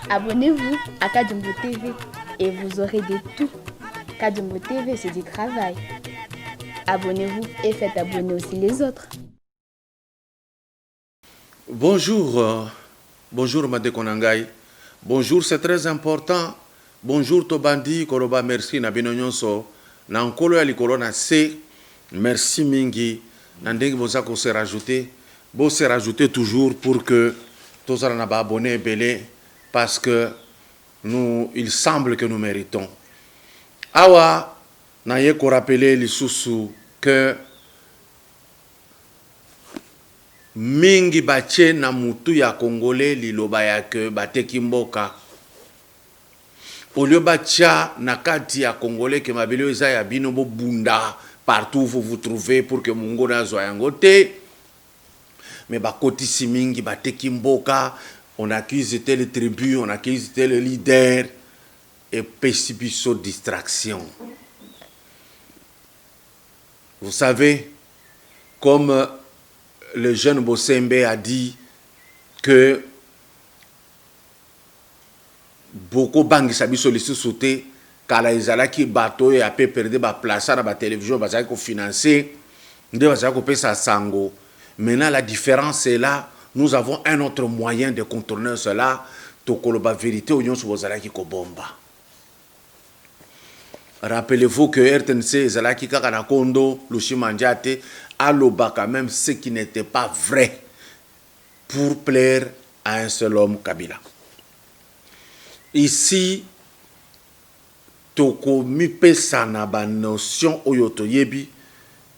Abonnez-vous à Kadjumbo TV et vous aurez de tout. Kadjumbo TV, c'est du travail. Abonnez-vous et faites abonner aussi les autres. Bonjour, bonjour Made Konangai. Bonjour, c'est très important. Bonjour Tobandi, Koroba, merci na binonyonso. Na nkolo ya likolo na se, merci mingi. Nandeng bozako se rajouter. Bo se rajouter toujours pour que tous na ba abonné belé parce que il semble que nous méritons. Awa na ye ko rappeler lisusu que mingi bache na mutu ya Congolais liloba ya ke bateki mboka. Olio bacha na kati ya Congolais ke mabelo eza ya bino bo bunda partout où vous vous trouvez pour que mungo na zo yango te. Mais bakotisi mingi bateki mboka, on accuse tel tribu, on accuse tel leader et pécipiso distraction. Vous savez, comme le jeune Bossembe a dit que beaucoup bangi sabi solisu sauté kala ezalaki bateau et a pe perdre ba place na ba télévision ba ko financer nde ba ko pesa sango. Maintenant la différence est là, nous avons un autre moyen de contourner cela to koloba vérité oyon so bozalaki ko bomba. Rappelez-vous que RTNC ezalaki kaka na kondo Lushimanjate aloba quand même ce qui n'était pas vrai pour plaire à un seul homme, Kabila. Ici, toko mi pesa na ba notion oyoto yebi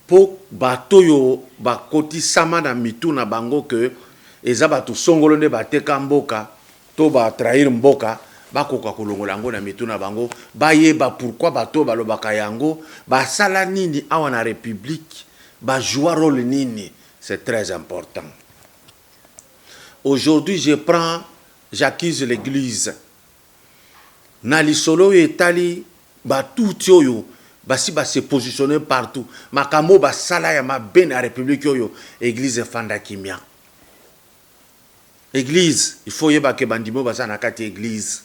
po bato yo bakoti sama na mitu na bango que eza bato songolo nde bateka mboka to ba trahir mboka bakoka kolongola yango na mitu na bango bayeba pourquoi bato balobaka yango basala nini awa na république ba jouer rôle nini. C'est très important. Aujourd'hui j'accuse l'église na lisolo etali ba tout yoyo basi ba se positionner partout makambo ba sala ya mabe na république yoyo église fanda kimia. Église il faut yeba ke bandimo basa na kati église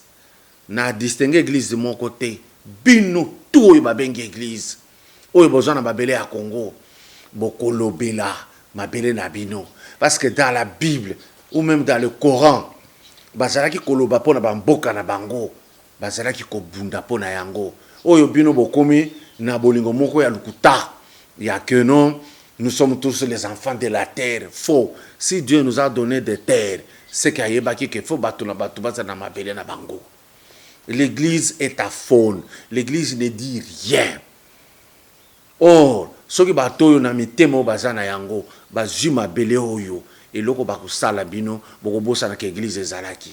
na distinguer église de mon côté bino tout ba bengi église oyo bozana babele ya Congo bokolo bela mabele na bino parce que dans la Bible ou même dans le Coran bazalaki koloba pona ba mboka na bango bazalaki ko bunda pona yango oyo bino bokomi na bolingo moko ya lukuta ya que non nous sommes tous les enfants de la terre. Faux. Si Dieu nous a donné des terres, c'est qu'il y a qu'il faut battre na batu baza na mabele na bango. L'église est à faune. L'église ne dit rien. Or, ce qui bato na mitemo bazana yango, bazu mabele oyo, et loko bakusala bino, bokobosa na l'église ezalaki.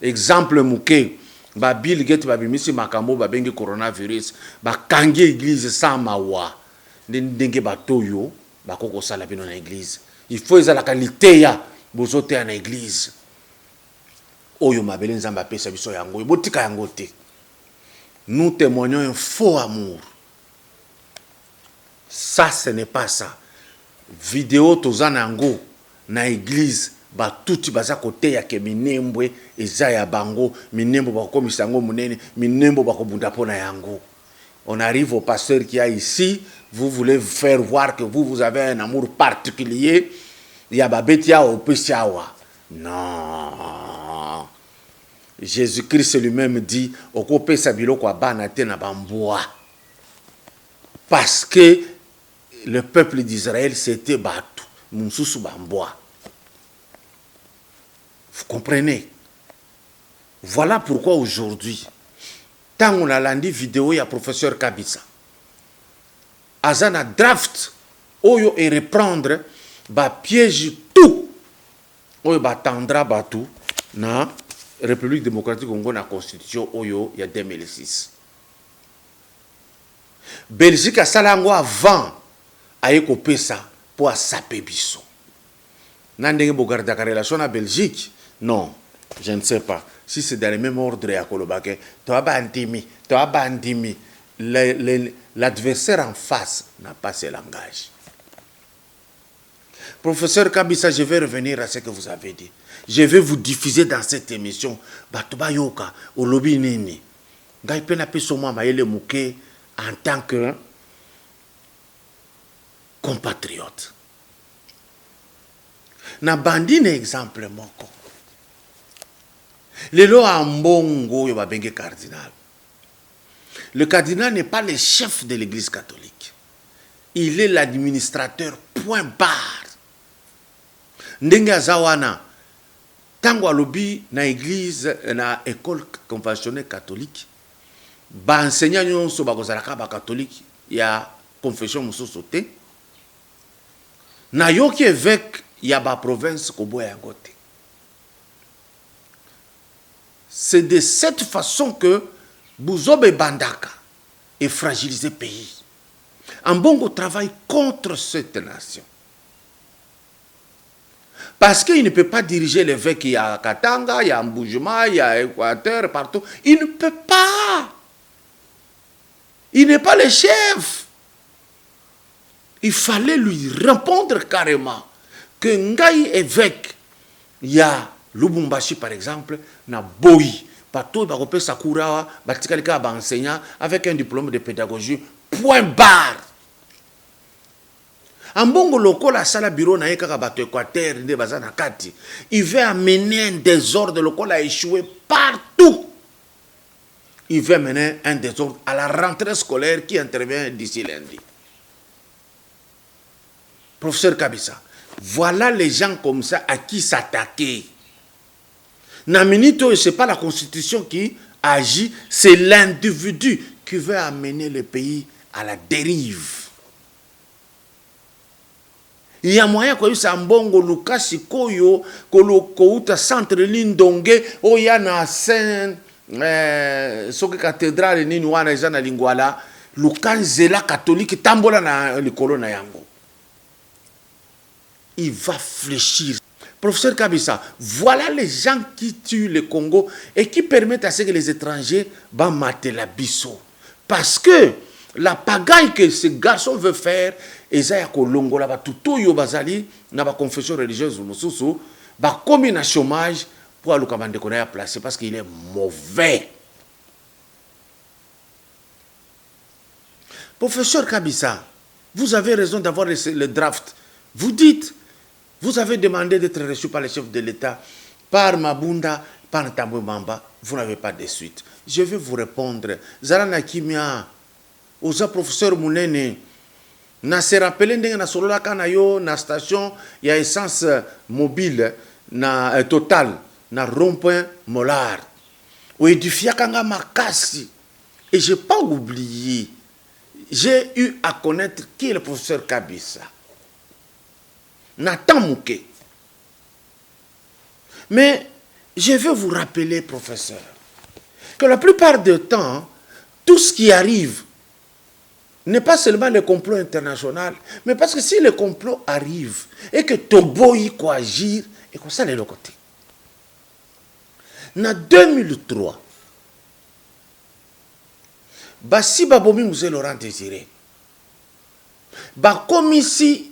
Exemple muke, ba Bill Gates babimisi makambo babengi coronavirus, ba kangi église sans mawa. Ndenge bato yo, bakoko sala bino na église. Il faut ezala qualité ya bozote na église. Oyo mabele nzamba pesa biso yango, botika yango te. Nous témoignons un faux amour. Ça, ce n'est pas ça. Vidéo tozanango na église ba tuti baza kote ya ke minembwe eza ya bango minembo bakomisa yango munene minembo bakobunda pona yango. On arrive au pasteur qui a ici, vous voulez faire voir que vous avez un amour particulier, il y a babetia au peshawa. Non. Jésus-Christ lui-même dit okope sabilo kwa bana te na bamboa. Parce que le peuple d'Israël s'était battu. Moussou bamboa. Vous comprenez? Voilà pourquoi aujourd'hui, tant on a landi vidéo ya professeur Kabisa azana draft oyo et reprendre ba piège tout oyo ba tendra batu na République démocratique Congo na constitution oyo ya 2006. Belgique a salango avant aye kopesa pour saper biso. Nandenge bogardaka relation na Belgique? Non, je ne sais pas. Si c'est dans le même ordre à Kolobake, l'adversaire en face n'a pas ce langage. Professeur Kabisa, je vais revenir à ce que vous avez dit. Je vais vous diffuser dans cette émission. Batuba yoka, olobi nini. Ngai pena peso mwa mayele muke en tant que compatriote. Na bandine exemple moko. Lelo ambongo yo babenge cardinal. Le cardinal n'est pas le chef de l'église catholique. Il est l'administrateur, point barre. Ndenge azawana tango alobi na église na école conventionnelle catholique ba enseignant nyonso bakozalaka ba catholique ya confession mosusu te na yoki évêque ya ba province koboya yango te. C'est de cette façon que Bouzobe Bandaka est fragilisé le pays. Ambongo travaille contre cette nation. Parce qu'il ne peut pas diriger l'évêque, il y a Katanga, il y a Mboujima, il y a Équateur, partout. Il ne peut pas. Il n'est pas le chef. Il fallait lui répondre carrément que Ngaï évêque, il y a Lubumbashi par exemple, na Boyi, partout, il y Sakurawa, Batikalika enseignant avec un diplôme de pédagogie, point barre. Ambongo loko la sala bureau na yeka bato Équateur nde bazana kati. Il veut amener un désordre, loko a échoué partout. Il veut amener un désordre à la rentrée scolaire qui intervient d'ici lundi. Professeur Kabisa, voilà les gens comme ça à qui s'attaquer. Naminito, ce n'est pas la constitution qui agit, c'est l'individu qui veut amener le pays à la dérive. Il y a moyen que ça mbongo Lukasi koyo kouta centre lindonge oyana saint soki cathédrale nini wana ezana lingwala lukanzela catholique tambola na likolo na yango. Il va fléchir. Professeur Kabisa, voilà les gens qui tuent le Congo et qui permettent à ce que les étrangers matent la biso. Parce que la pagaille que ce garçon veut faire, ezaya kolongo la batuto yo bazali na ba confession religieuse mususu ba komi na chômage pour aluka bandeko na ya placer parce qu'il est mauvais. Professeur Kabisa, vous avez raison d'avoir le draft. Vous dites, vous avez demandé d'être reçu par le chef de l'État, par Mabunda, par Ntambo Mamba, vous n'avez pas de suite. Je vais vous répondre. Zarana Kimia, aux professeurs Mounene, na se rappelé ndenge na solola kana yo na station ya essence mobile na total na rond-point Molar. Ou édifia kanga makasi. Et je n'ai pas oublié. J'ai eu à connaître qui est le professeur Kabisa. Nathan Mouké. Mais je vais vous rappeler, professeur, que la plupart du temps, tout ce qui arrive n'est pas seulement le complot international, mais parce que si le complot arrive et que Toboyi ko agir, et comme ça, de l'autre côté. En 2003, Bassi Babomi Moussé Laurent Désiré, comme ici,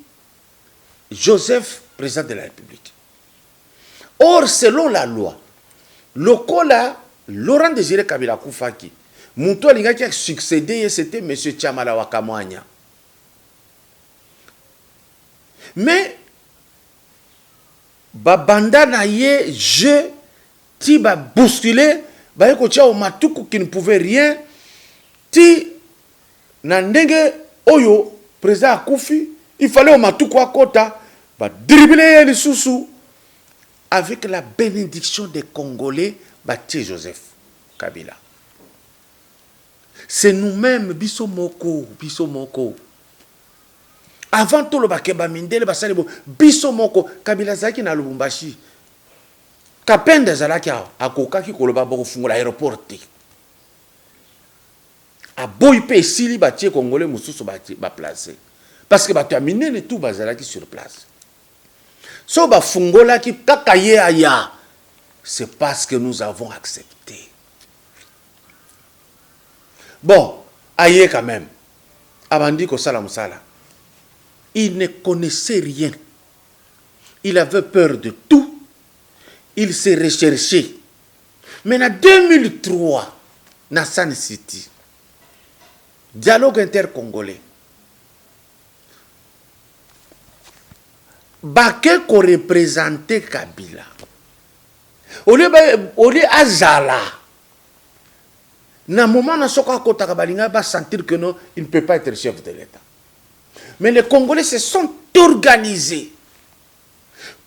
Joseph, président de la République. Or, selon la loi, le Kola, Laurent Désiré Kabila Koufaki, Mouto Linga qui a succédé, c'était M. Tchamala Wakamwanya. Mais, Babanda Naye, je, ti ba bousculé, ba yeko tia o matuku qui ne pouvait rien, ti nandenge oyo, président Koufi, il fallait au matuku à kota, ba dribbler les sous avec la bénédiction des Congolais, ba tie Joseph Kabila. c'est nous-mêmes, biso moko. Avant tout le bakeba mindele basali bo biso moko Kabila zaki na Lubumbashi. Kapende zalaki akokaki koloba boko fungola aéroport te. A boy pe sili batie congolais mususu ba placer. Parce que bato minene tout bazalaki sur place. So ba fungola ki kakaye aya. C'est parce que nous avons accepté. Bon, aye quand même. Abandi ko sala musala. Il ne connaissait rien. Il avait peur de tout. Il s'est recherché. Mais en 2003, dans San City, dialogue intercongolais, Baké ko représenté Kabila. Au lieu azala. Na moment na soka kota balinga ba sentir que non, il ne peut pas être chef de l'État. Mais les Congolais se sont organisés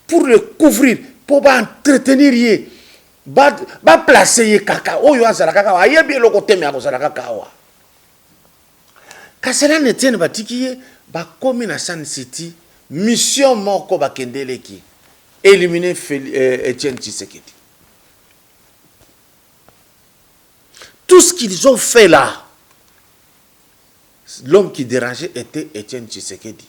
pour le couvrir, pour entretenir, pour placer kaka. Oyo azala kaka, ayebi le côté mais azala kaka wa. Kasela netienne batikiye ba komi na San City, mission moko ba kendeleki, éliminer Etienne Tshisekedi. Tout ce qu'ils ont fait là, l'homme qui dérangeait était Etienne Tshisekedi.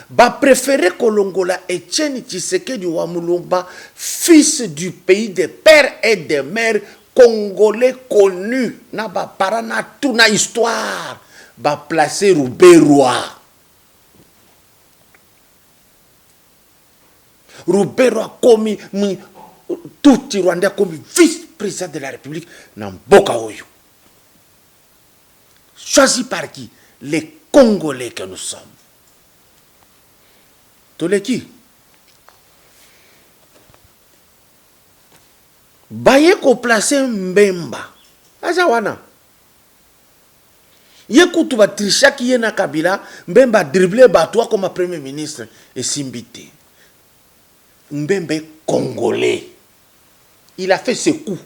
Ba préféré Kolongola Etienne Tshisekedi wa Mulumba, fils du pays des pères et des mères congolais connus. Na ba parana tout na histoire. Ba placé Rouberois. Rouberois comme tout Rwanda comme vice-président de la République na mboka oyo. Choisi par qui? Les Congolais que nous sommes. Toleki. Baye ko placer Mbemba. Azawana. Yekutu ba trishaki yena Kabila, Mbemba dribbler batwa comme premier ministre et Simbité. Mbemba est congolais. Il a fait ses coups.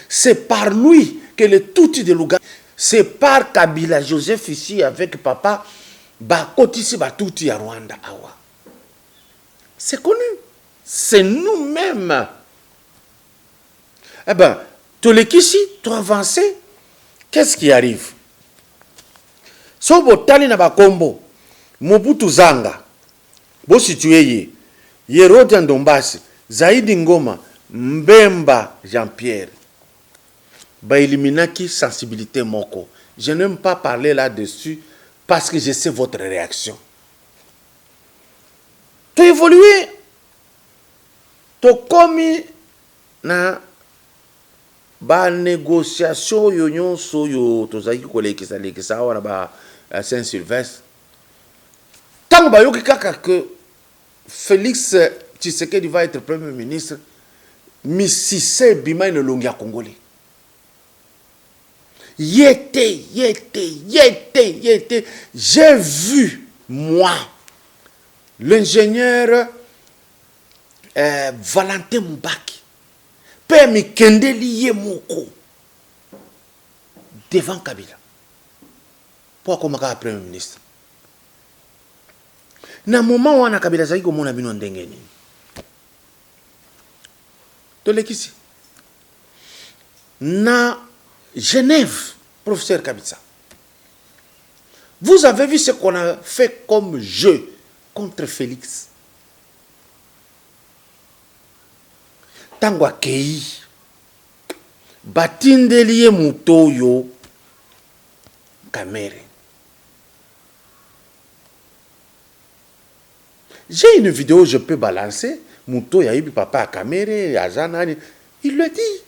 C'est par lui que le touti de Luganda, c'est par Kabila Joseph ici avec papa, Bakotisi Batuti à Rwanda. Awa. C'est connu. C'est nous-mêmes. Eh bien, tous les Kissi, tu avances, qu'est-ce qui arrive? Sobo Tali na Bakombo, Mobutu Zanga, Bo situé Yerodian Dombasi, Zaidi Ngoma, Mbemba Jean-Pierre. Ba eliminaki sensibilité moko. Je n'aime pas parler là-dessus parce que je sais votre réaction. Tu as évolué. Tu as commis na ba négociation yo soyo to zaki kolekisa lekisa wana ba Saint-Sylvestre. Tant ba yoki kaka que Félix Tshisekedi va être premier ministre, misise bima ino longia congolais. Yété. J'ai vu, moi, l'ingénieur Valentin Moubaki, Père Mikendeli Yemoko, devant Kabila. Pourquoi comme un premier ministre? Na moment où on a Kabila Zaki comme on a vu non dengeni. Tolekisi. Na Genève, professeur Kabitsa. Vous avez vu ce qu'on a fait comme jeu contre Félix. Tangwa Kei, Batindelie Mutoyo, Kamere. J'ai une vidéo, je peux balancer. Muto Yahibi Papa à Kamere, Azanani. Il le dit.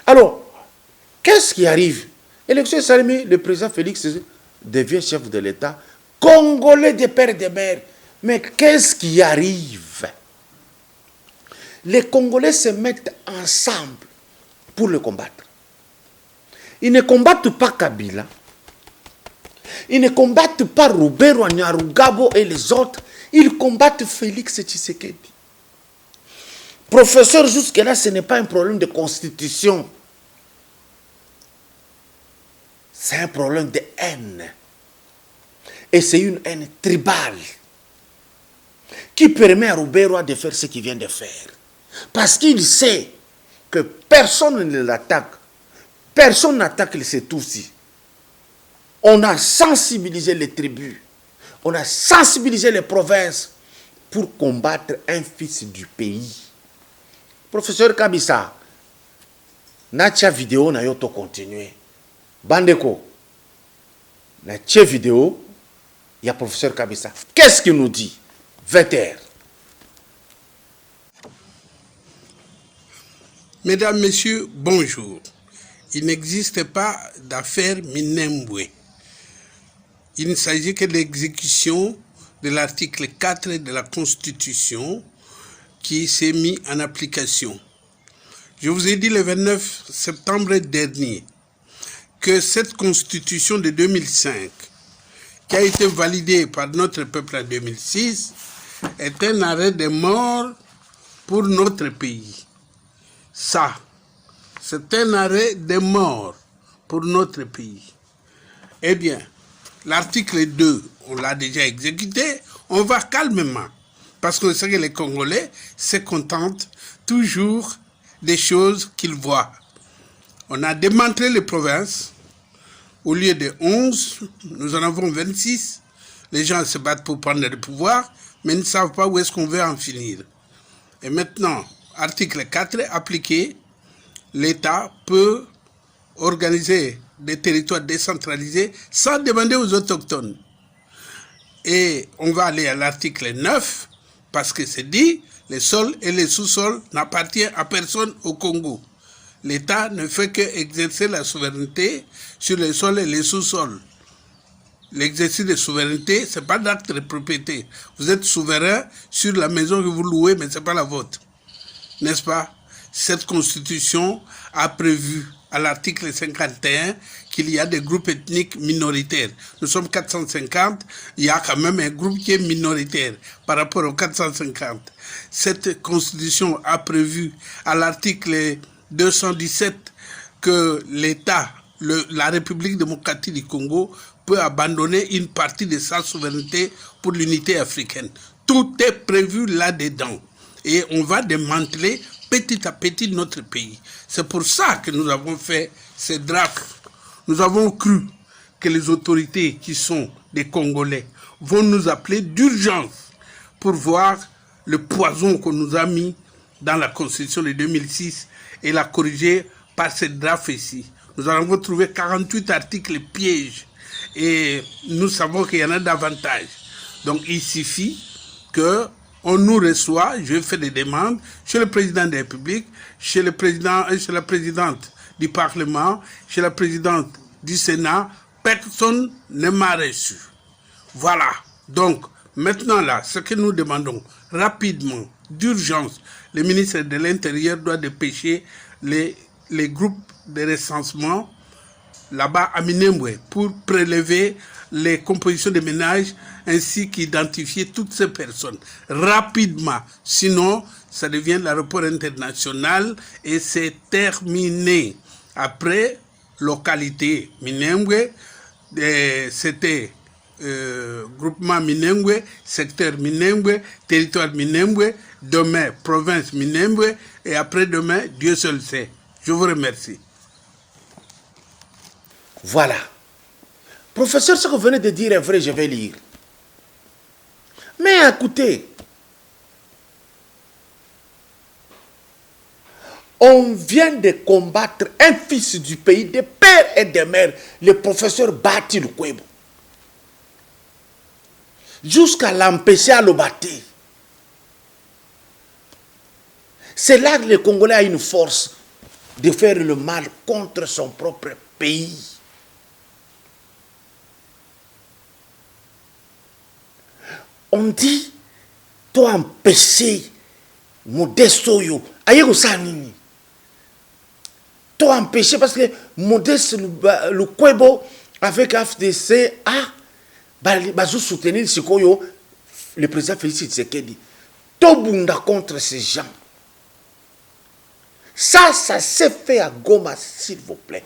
Alors, qu'est-ce qui arrive? Élection Salmi, le président Félix devient chef de l'État, congolais des pères et des mères. Mais qu'est-ce qui arrive? Les Congolais se mettent ensemble pour le combattre. Ils ne combattent pas Kabila. Ils ne combattent pas Roubero, Nyarugabo et les autres. Ils combattent Félix Tshisekedi. Professeur, jusque-là, ce n'est pas un problème de constitution. C'est un problème de haine. Et c'est une haine tribale qui permet à Roubero de faire ce qu'il vient de faire. Parce qu'il sait que personne ne l'attaque. Personne n'attaque les Sétoussi. On a sensibilisé les tribus. On a sensibilisé les provinces pour combattre un fils du pays. Professeur Kabisa, nacha vidéo na yoto continuer. Bandeko, nacha vidéo, il y a professeur Kabisa. Qu'est-ce qu'il nous dit? 20h. Mesdames, Messieurs, bonjour. Il n'existe pas d'affaire Minembwe. Il ne s'agit que de l'exécution de l'article 4 de la Constitution qui s'est mis en application. Je vous ai dit le 29 septembre dernier que cette Constitution de 2005, qui a été validée par notre peuple en 2006, est un arrêt de mort pour notre pays. Ça, c'est un arrêt de mort pour notre pays. Eh bien, l'article 2, on l'a déjà exécuté, on va calmement. Parce que c'est que les Congolais se contentent toujours des choses qu'ils voient. On a démantelé les provinces. Au lieu de 11, nous en avons 26. Les gens se battent pour prendre le pouvoir, mais ils ne savent pas où est-ce qu'on veut en finir. Et maintenant, article 4 appliqué, l'État peut organiser des territoires décentralisés sans demander aux autochtones. Et on va aller à l'article 9, parce que c'est dit, les sols et les sous-sols n'appartiennent à personne au Congo. L'État ne fait qu'exercer la souveraineté sur les sols et les sous-sols. L'exercice de souveraineté, ce n'est pas d'acte de propriété. Vous êtes souverain sur la maison que vous louez, mais ce n'est pas la vôtre. N'est-ce pas? Cette constitution a prévu à l'article 51 qu'il y a des groupes ethniques minoritaires. Nous sommes 450, il y a quand même un groupe qui est minoritaire par rapport aux 450. Cette constitution a prévu à l'article 217 que l'État, la République démocratique du Congo, peut abandonner une partie de sa souveraineté pour l'unité africaine. Tout est prévu là-dedans. Et on va démanteler petit à petit notre pays. C'est pour ça que nous avons fait ces drafts. Nous avons cru que les autorités qui sont des Congolais vont nous appeler d'urgence pour voir le poison qu'on nous a mis dans la Constitution de 2006 et la corriger par ces drafts ici. Nous avons trouvé 48 articles pièges et nous savons qu'il y en a davantage. Donc il suffit que on nous reçoit, je fais des demandes chez le président de la République, chez le président et chez la présidente du Parlement, chez la présidente du Sénat, personne ne m'a reçu. Voilà. Donc, maintenant là, ce que nous demandons rapidement, d'urgence, le ministre de l'Intérieur doit dépêcher les groupes de recensement là-bas à Minembwe pour prélever les compositions des ménages ainsi qu'identifier toutes ces personnes rapidement. Sinon, ça devient l'aéroport international et c'est terminé. Après, localité Minembwe, c'était groupement Minembwe, secteur Minembwe, territoire Minembwe, demain province Minembwe et après-demain, Dieu seul sait. Je vous remercie. Voilà. Professeur, ce que vous venez de dire est vrai, je vais lire. Mais écoutez, on vient de combattre un fils du pays, de père et de mère, le professeur Bati Lukwebo, jusqu'à l'empêcher à le battre. C'est là que le Congolais a une force de faire le mal contre son propre pays. On dit, toi empêcher Modeste Oyo, aïe nini. Toi empêcher parce que Modeste le Kwebo avec FDC a soutenir le président Félix Tshisekedi. Tobunda contre ces gens. Ça s'est fait à Goma, s'il vous plaît.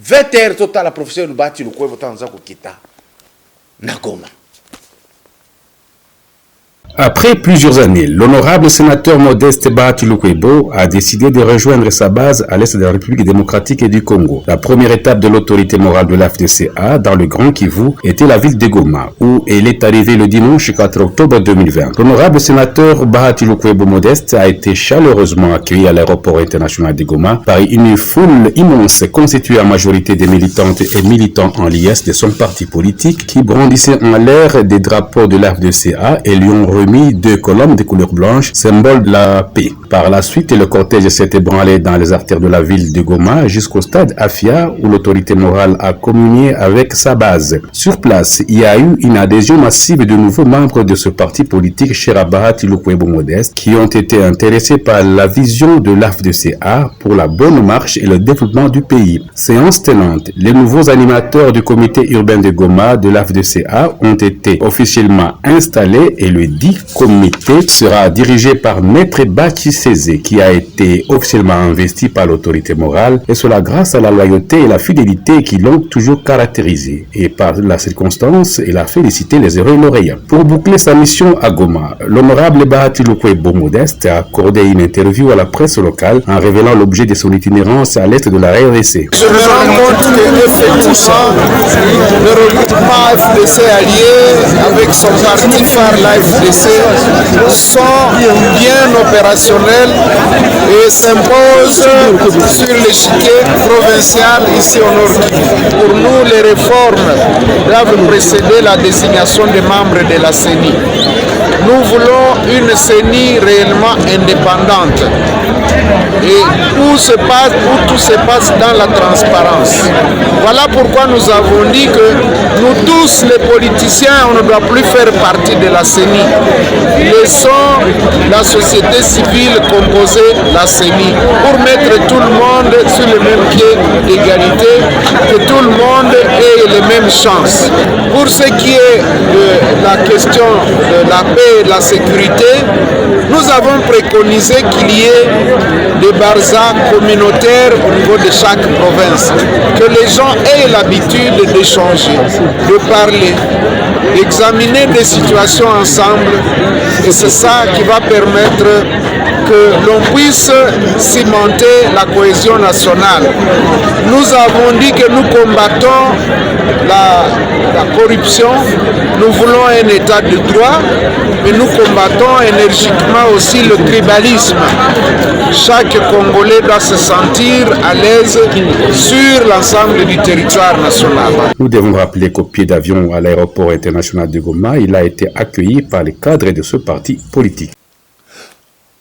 20h total, la professeur Bati Lukwebo votant Kita. Na Goma. Après plusieurs années, l'honorable sénateur Modeste Bahati Lukwebo a décidé de rejoindre sa base à l'est de la République démocratique et du Congo. La première étape de l'autorité morale de l'AFDCA dans le Grand Kivu était la ville de Goma, où elle est arrivée le dimanche 4 octobre 2020. L'honorable sénateur Bahati Lukwebo Modeste a été chaleureusement accueilli à l'aéroport international de Goma par une foule immense constituée en majorité des militantes et militants en liesse de son parti politique qui brandissaient en l'air des drapeaux de l'AFDCA et lui ont remis 2 colonnes de couleur blanche, symbole de la paix. Par la suite, le cortège s'est ébranlé dans les artères de la ville de Goma jusqu'au stade Afia où l'autorité morale a communié avec sa base. Sur place, il y a eu une adhésion massive de nouveaux membres de ce parti politique cher à Bahati Lukwebo Modeste qui ont été intéressés par la vision de l'AFDCA pour la bonne marche et le développement du pays. Séance tenante, les nouveaux animateurs du comité urbain de Goma de l'AFDCA ont été officiellement installés et le dit comité sera dirigé par Maître Bachi Cézé qui a été officiellement investi par l'autorité morale et cela grâce à la loyauté et la fidélité qui l'ont toujours caractérisé. Et par la circonstance, il a félicité les heureux lauréats. Pour boucler sa mission à Goma, l'honorable Bahati Lukwebo Modeste a accordé une interview à la presse locale en révélant l'objet de son itinérance à l'est de la RDC. Je me rends compte qu'effectivement, le regroupement FDC allié avec son parti phare, l'AFDC, sont bien opérationnels et s'imposent sur l'échiquier provincial ici au Nord. Pour nous, les réformes doivent précéder la désignation des membres de la CENI. Nous voulons une CENI réellement indépendante et où tout se passe dans la transparence. Voilà pourquoi nous avons dit que nous tous, les politiciens, on ne doit plus faire partie de la CENI. Laissons la société civile composer la CENI pour mettre tout le monde sur le même pied d'égalité, que tout le monde ait les mêmes chances. Pour ce qui est de la question de la paix et de la sécurité, nous avons préconisé qu'il y ait des barzas communautaires au niveau de chaque province, que les gens aient l'habitude d'échanger, de parler, d'examiner des situations ensemble, et c'est ça qui va permettre que l'on puisse cimenter la cohésion nationale. Nous avons dit que nous combattons la corruption, nous voulons un état de droit, mais nous combattons énergiquement aussi le tribalisme. Chaque Congolais doit se sentir à l'aise sur l'ensemble du territoire national. Nous devons rappeler qu'au pied d'avion à l'aéroport international de Goma, il a été accueilli par les cadres de ce parti politique.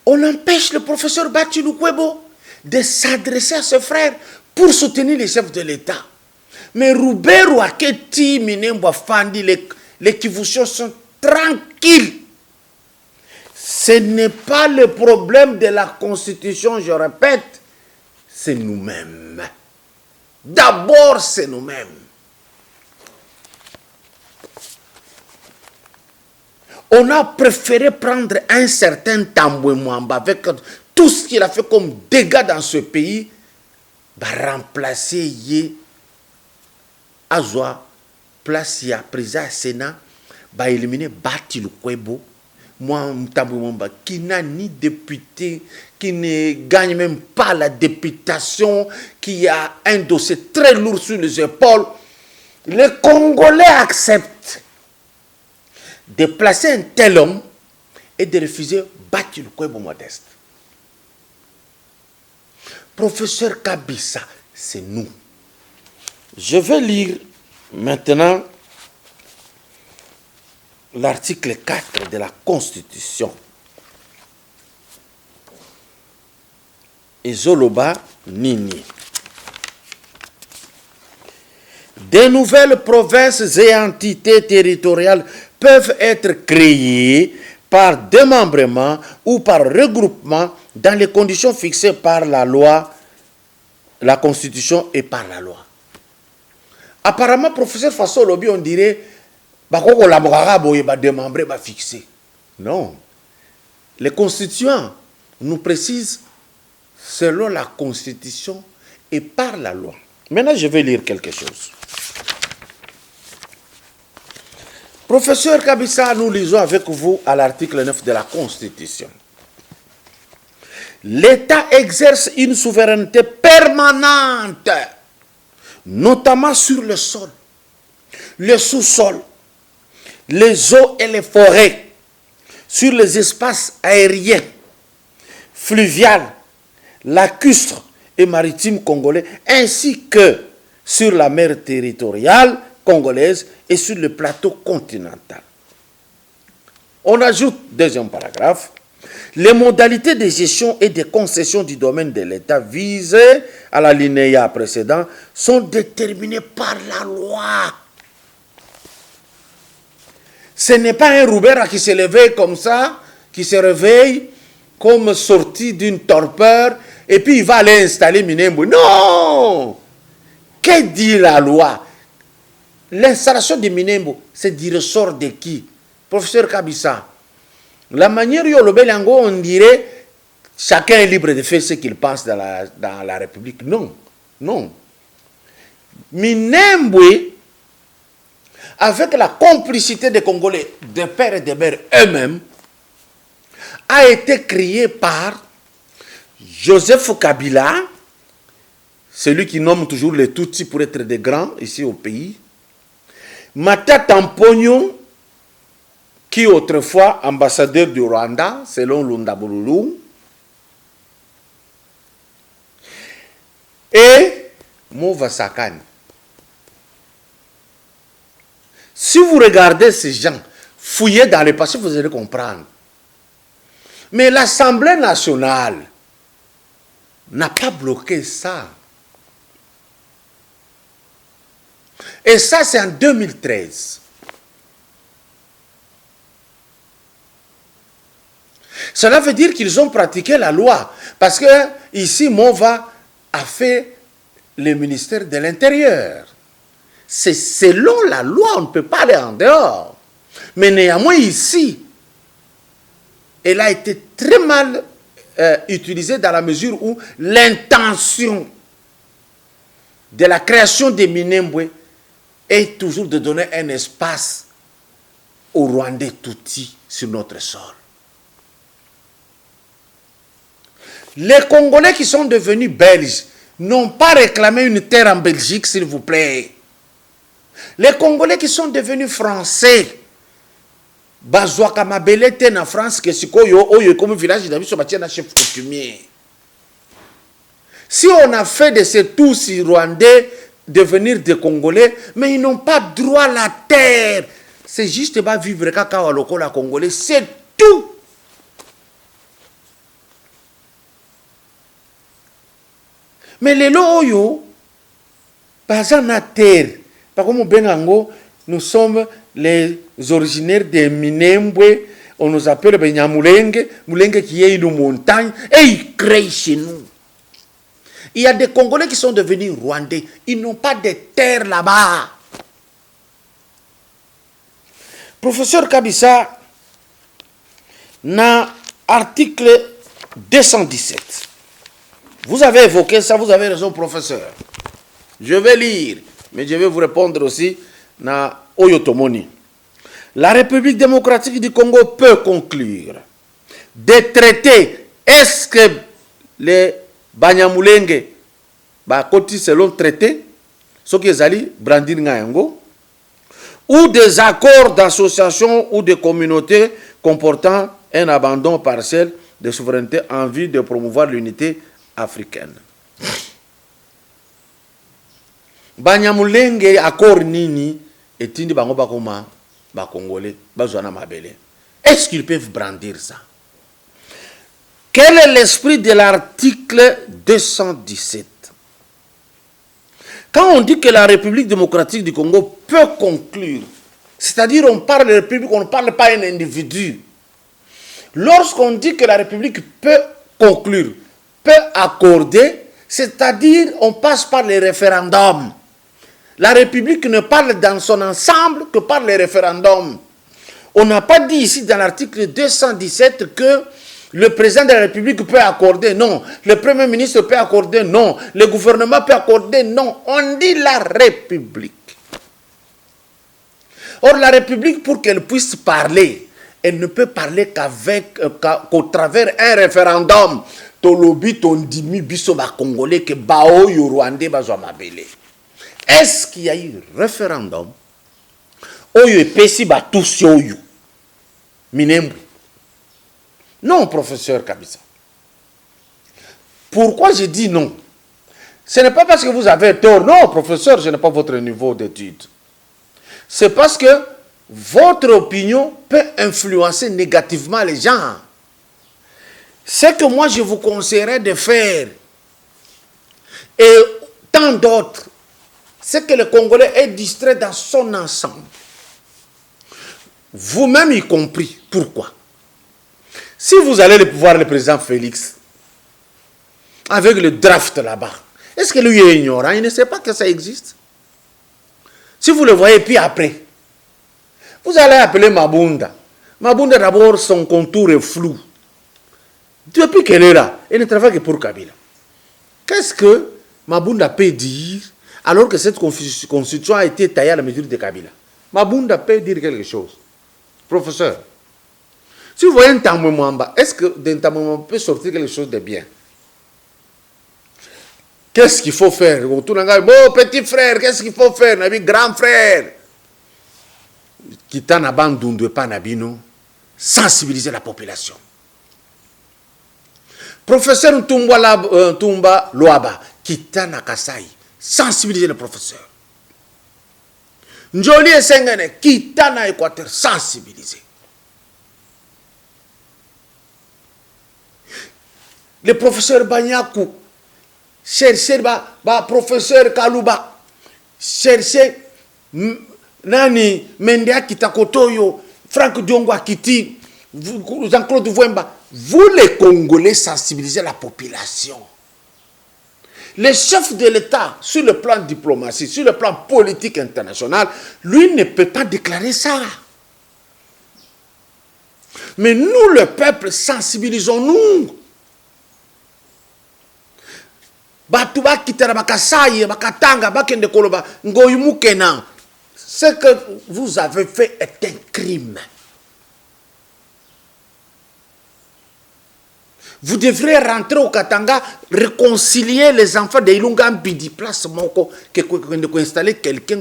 On empêche le professeur Bahati Lukwebo de s'adresser à ses frères pour soutenir les chefs de l'État. Mais Roubeiro Aketi Minembo Fandi, les Kivusiens sont tranquilles. Ce n'est pas le problème de la Constitution, je répète, c'est nous-mêmes. D'abord, c'est nous-mêmes. On a préféré prendre un certain Tambwe Mwamba avec tout ce qu'il a fait comme dégâts dans ce pays, remplacer Yé Azwa, place ya président Sénat, éliminer Bahati Lukwebo. Moi, Tambwe Mwamba, qui n'a ni député, qui ne gagne même pas la députation, qui a un dossier très lourd sur les épaules. Les Congolais acceptent de placer un tel homme et de refuser Bahati Lukwebo Modeste. Professeur Kabissa, c'est nous. Je vais lire maintenant l'article 4 de la Constitution. Ezoloba Nini. Des nouvelles provinces et entités territoriales peuvent être créées par démembrement ou par regroupement dans les conditions fixées par la loi, la Constitution et par la loi. Apparemment, professeur Faso Lobi, on dirait démembrer, fixer. Non. Les constituants nous précisent selon la Constitution et par la loi. Maintenant, je vais lire quelque chose. Professeur Kabissa, nous lisons avec vous à l'article 9 de la Constitution. L'État exerce une souveraineté permanente, notamment sur le sol, le sous-sol, les eaux et les forêts, sur les espaces aériens, fluviaux, lacustres et maritimes congolais, ainsi que sur la mer territoriale congolaise et sur le plateau continental. On ajoute, deuxième paragraphe, les modalités de gestion et de concession du domaine de l'État visées à l'alinéa précédent sont déterminées par la loi. Ce n'est pas un Roubera qui se réveille comme ça, qui se réveille comme sorti d'une torpeur et puis il va aller installer Minembwe. Non! Que dit la loi? L'installation de Minembwe, c'est du ressort de qui? Professeur Kabissa, la manière dont le Belango, on dirait chacun est libre de faire ce qu'il pense dans la République. Non, non. Minembwe, avec la complicité des Congolais, des pères et des mères eux-mêmes, a été créé par Joseph Kabila, celui qui nomme toujours les Tutsis pour être des grands ici au pays, Matata Mponyo, qui autrefois ambassadeur du Rwanda, selon Lundabululu, et Mova Sakane. Si vous regardez ces gens, fouillez dans le passé, vous allez comprendre. Mais l'Assemblée nationale n'a pas bloqué ça. Et ça, c'est en 2013. Cela veut dire qu'ils ont pratiqué la loi. Parce que ici, Mova a fait le ministère de l'Intérieur. C'est selon la loi, on ne peut pas aller en dehors. Mais néanmoins, ici, elle a été très mal utilisée dans la mesure où l'intention de la création des Minembwe est toujours de donner un espace aux Rwandais Tutsis sur notre sol. Les Congolais qui sont devenus belges n'ont pas réclamé une terre en Belgique, s'il vous plaît. Les Congolais qui sont devenus français, bazwaka mabele te na France que sikoyo oyo comme village d'habitude batia na chef coutumier. Si on a fait de ces tous Rwandais devenir des Congolais, mais ils n'ont pas droit à la terre. C'est juste pas vivre kaka wa lokola Congolais, c'est tout. Mais les loyo, pas en terre. Par contre, Benango, nous sommes les originaires des Minembwe. On nous appelle Benyamulenge, Mulenge qui est une montagne, et ils créent chez nous. Il y a des Congolais qui sont devenus Rwandais. Ils n'ont pas de terre là-bas. Professeur Kabissa, dans l'article 217, vous avez évoqué ça, vous avez raison, professeur. Je vais lire, mais je vais vous répondre aussi dans Oyotomoni. La République démocratique du Congo peut conclure des traités. Est-ce que les Banyamulenge, côté selon traité, ce qui est allé brandir Ngayango, ou des accords d'association ou de communauté comportant un abandon partiel de souveraineté en vue de promouvoir l'unité africaine. Banyamulenge accord nini etindi bango bakoma ba congolais bazwana mabele. Est-ce qu'ils peuvent brandir ça? Quel est l'esprit de l'article 217? Quand on dit que la République démocratique du Congo peut conclure, c'est-à-dire on parle de République, on ne parle pas d'un individu. Lorsqu'on dit que la République peut conclure, peut accorder, c'est-à-dire on passe par les référendums. La République ne parle dans son ensemble que par les référendums. On n'a pas dit ici dans l'article 217 que Le président de la République peut accorder, non. Le Premier ministre peut accorder, non. Le gouvernement peut accorder, non. On dit la République. Or, la République, pour qu'elle puisse parler, elle ne peut parler qu'au travers un référendum. Tolobi, tondimi, biso ba Congolais, que bao yo Rwandais, ba mabele. Est-ce qu'il y a eu référendum? Oyo epesi ba tous yo. Minembwe. Non, professeur Kabisa. Pourquoi je dis non? Ce n'est pas parce que vous avez tort. Non, professeur, je n'ai pas votre niveau d'études. C'est parce que votre opinion peut influencer négativement les gens. Ce que moi je vous conseillerais de faire, et tant d'autres, c'est que le Congolais est distrait dans son ensemble. Vous-même y compris. Pourquoi? Si vous allez voir le président Félix, avec le draft là-bas, est-ce que lui est ignorant? Il ne sait pas que ça existe. Si vous le voyez, puis après, vous allez appeler Mabunda. Mabunda, d'abord, son contour est flou. Depuis qu'elle est là, elle ne travaille que pour Kabila. Qu'est-ce que Mabunda peut dire alors que cette constitution a été taillée à la mesure de Kabila? Mabunda peut dire quelque chose. Professeur, si vous voyez un Tamouamba, est-ce que d'un Tamouamba peut sortir quelque chose de bien? Qu'est-ce qu'il faut faire? Bon, petit frère, qu'est-ce qu'il faut faire? Grand frère. Kitana bandundu pas nabino, sensibiliser la population. Professeur Ntumba Loaba, Kitana Kasai, sensibiliser le professeur. Njoli et Sengene, Kitana Équateur, sensibiliser. Le professeur Banyakou, chercher professeur Kalouba, chercher Nani Mendea Kitakotoyo, Franck Diongo Akiti, Jean-Claude Vouemba. Vous les Congolais sensibilisez la population. Le chef de l'État, sur le plan diplomatique, sur le plan politique international, lui ne peut pas déclarer ça. Mais nous, le peuple, sensibilisons-nous. Ce que vous avez fait est un crime. Vous devrez rentrer au Katanga, réconcilier les enfants de Ilunga Mbidi, place Moko, installer quelqu'un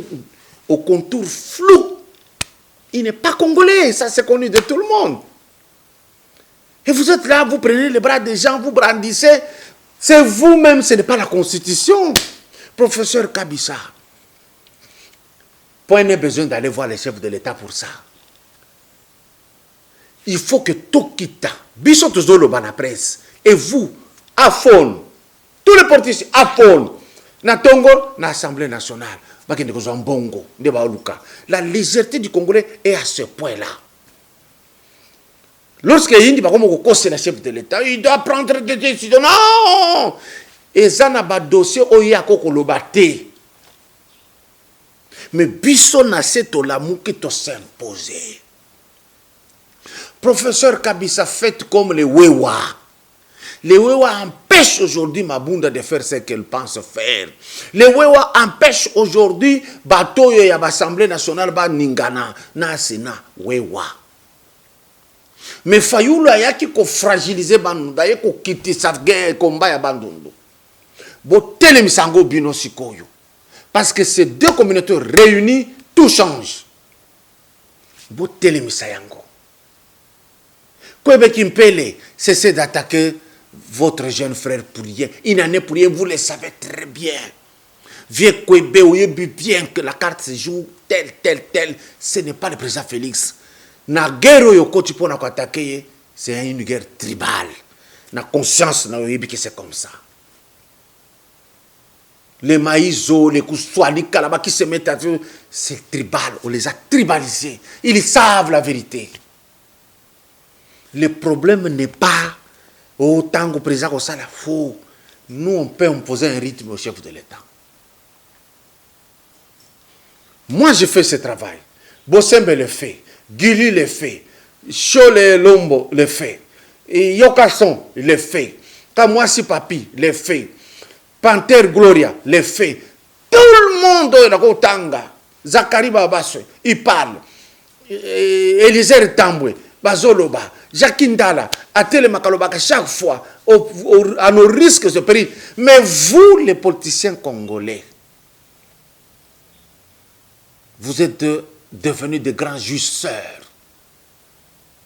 au contour flou. Il n'est pas congolais, ça c'est connu de tout le monde. Et vous êtes là, vous prenez les bras des gens, vous brandissez. C'est vous-même, ce n'est pas la Constitution. Professeur Kabisa, point n'est besoin d'aller voir les chefs de l'État pour ça. Il faut que Tokita, Bissot Zolo la presse, et vous, Afon, tous les politiciens, Afon, na Tongo, na Assemblée nationale, la légèreté du Congolais est à ce point-là. Lorsque il dit que le chef de l'État, il doit prendre des décisions. Non! Et ça n'a pas de dossier au Yako Lobate. Mais Bissot n'a cet olamu qui te s'imposer. Professeur Kabisa, faites comme les Wewa. Les Wewa empêchent aujourd'hui Mabunda de faire ce qu'elle pense faire. Les Wewa empêchent aujourd'hui Batoyo et l'Assemblée nationale ba Ningana, na Sena, Wewa. Mais Fayoulou a qui fragiliser Bandunda, a qui quitter sa guerre combat à Bandundu. Bo telemisango bino sikoyo. Parce que ces deux communautés réunies, tout change. Bo telemisayango. Kwebe Kimpele, cessez d'attaquer votre jeune frère pour rien. Il n'en est pour rien, vous le savez très bien. Vieux Kwebe, vous bien que la carte se joue tel. Ce n'est pas le président Félix. Na guerre yoko tu peux attaquer, c'est une guerre tribale. Na conscience na oyebi que c'est comme ça. Les maïsos, les koussois, les kalaba qui se mettent à faire, c'est tribal, on les a tribalisés. Ils savent la vérité. Le problème n'est pas autant que le président ça la faux. Nous on peut imposer un rythme au chef de l'État. Moi je fais ce travail. Bossembe le fait. Gili le fait, Chole Lombo le fait, Et Yokason, les fait. Kamwasi Papi, les fait. Panther Gloria, les fait. Tout le monde est dans Tanga. Zakari Babaswe, il parle. Elisère Tambwe, Bazoloba, Jacquindala, Atele Makalobaka, chaque fois, à nos risques et périls. Mais vous, les politiciens congolais, vous êtes devenus de grands justeurs.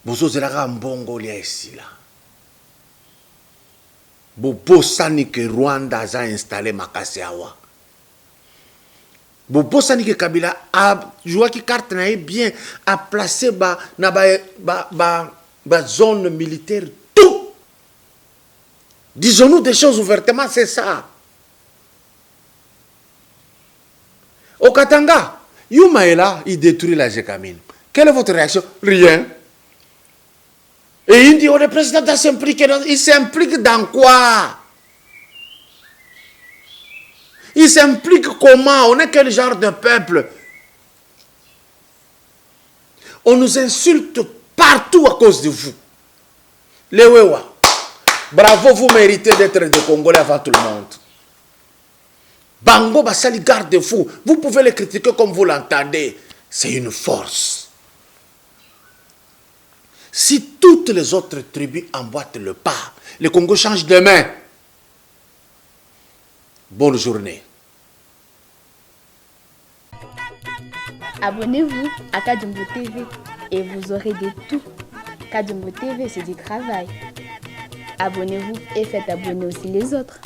Vous osez la mbongo ici là. Bobo sani que Rwanda a installé Makasiawa. Bobo sani que Kabila a joué qui carte na bien, a placé ba zone militaire tout. Disons-nous des choses ouvertement, c'est ça. Au Katanga, Yuma est là, il détruit la Gécamine. Quelle est votre réaction? Rien. Et il dit, le président s'implique. Il s'implique dans quoi? Il s'implique comment? On est quel genre de peuple? On nous insulte partout à cause de vous. Les Wewa, bravo, vous méritez d'être des Congolais avant tout le monde. Bango Basali garde-fou. Vous pouvez les critiquer comme vous l'entendez. C'est une force. Si toutes les autres tribus emboîtent le pas, le Congo change de main. Bonne journée. Abonnez-vous à Kadumbo TV et vous aurez de tout. Kadumbo TV, c'est du travail. Abonnez-vous et faites abonner aussi les autres.